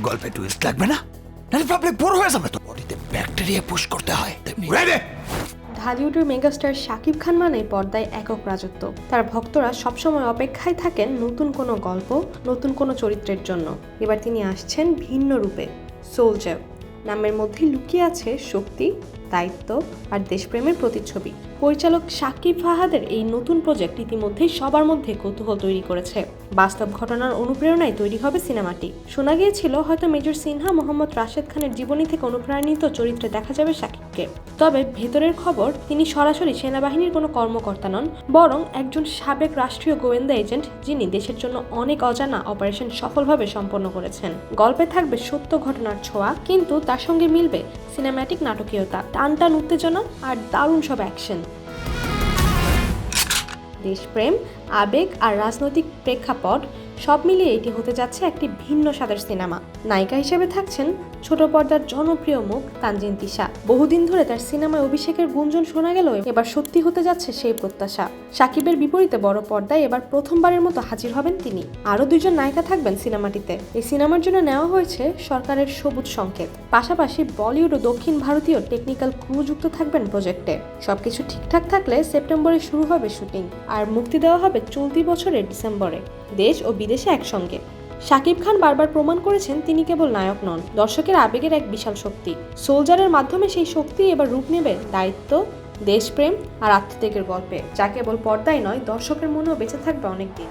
গল্পে টুইস্ট লাগবে না, নাহলে প্রবলেম বড় হয়ে যাবে। তো বডিতে ব্যাকটেরিয়া পুশ করতে হয়। ঢালিউডের মেগাস্টার শাকিব খান মানে পর্দায় একক রাজত্ব। তার ভক্তরা সবসময় অপেক্ষায় থাকেন নতুন কোনো গল্প, নতুন কোনো চরিত্রের জন্য। এবার তিনি আসছেন ভিন্ন রূপে। সোলজার নামের মধ্যে লুকিয়ে আছে শক্তি, দায়িত্ব আর দেশপ্রেমের প্রতিচ্ছবি। পরিচালক শাকিব ফাহাদের এই নতুন প্রজেক্ট ইতিমধ্যেই সবার মধ্যে কৌতূহল তৈরি করেছে। বাস্তব ঘটনার অনুপ্রেরণায় তৈরি হবে সিনেমাটি। শোনা গিয়েছিল হয়তো মেজর সিনহা মোহাম্মদ রাশেদ খানের জীবনী থেকে অনুপ্রাণিত চরিত্রে দেখা যাবে শাকিবকে। তবে ভেতরের খবর, তিনি সরাসরি সেনাবাহিনীর কোনো কর্মকর্তা নন, বরং একজন সাবেক রাষ্ট্রীয় গোয়েন্দা এজেন্ট, যিনি দেশের জন্য অনেক অজানা অপারেশন সফলভাবে সম্পন্ন করেছেন। গল্পে থাকবে সত্য ঘটনার ছোঁয়া, কিন্তু তার সঙ্গে মিলবে সিনেম্যাটিক নাটকীয়তা, টানটান উত্তেজনা আর দারুণ সব অ্যাকশন। দেশপ্রেম, আবেগ আর রাজনৈতিক প্রেক্ষাপট সব মিলিয়ে এটি হতে যাচ্ছে একটি ভিন্ন স্বাদের সিনেমা। নায়িকা হিসেবে থাকছেন ছোট পর্দার জনপ্রিয় মুখ তানজিন তিশা। বহুদিন ধরে তার সিনেমায় অভিষেকের গুঞ্জন শোনা গেলেও এবার সত্যি হতে যাচ্ছে সেই প্রত্যাশা। শাকিবের বিপরীতে বড় পর্দায় এবার প্রথমবারের মতো হাজির হবেন তিনি। আরও 2জন নায়িকা থাকবেন সিনেমাটিতে। এই সিনেমার জন্য নেওয়া হয়েছে সরকারের সবুজ সংকেত। পাশাপাশি বলিউড ও দক্ষিণ ভারতীয় টেকনিক্যাল ক্রু যুক্ত থাকবেন প্রজেক্টে। সবকিছু ঠিকঠাক থাকলে সেপ্টেম্বরে শুরু হবে শুটিং, আর মুক্তি দেওয়া হবে চলতি বছরের ডিসেম্বরে, দেশ ও বিদেশে একসঙ্গে। শাকিব খান বারবার প্রমাণ করেছেন তিনি কেবল নায়ক নন, দর্শকের আবেগের এক বিশাল শক্তি। সোলজারের মাধ্যমে সেই শক্তি এবার রূপ নেবে দায়িত্ব, দেশপ্রেম আর আত্মত্যাগের গল্পে, যা কেবল পর্দায় নয়, দর্শকের মনেও বেঁচে থাকবে অনেকদিন।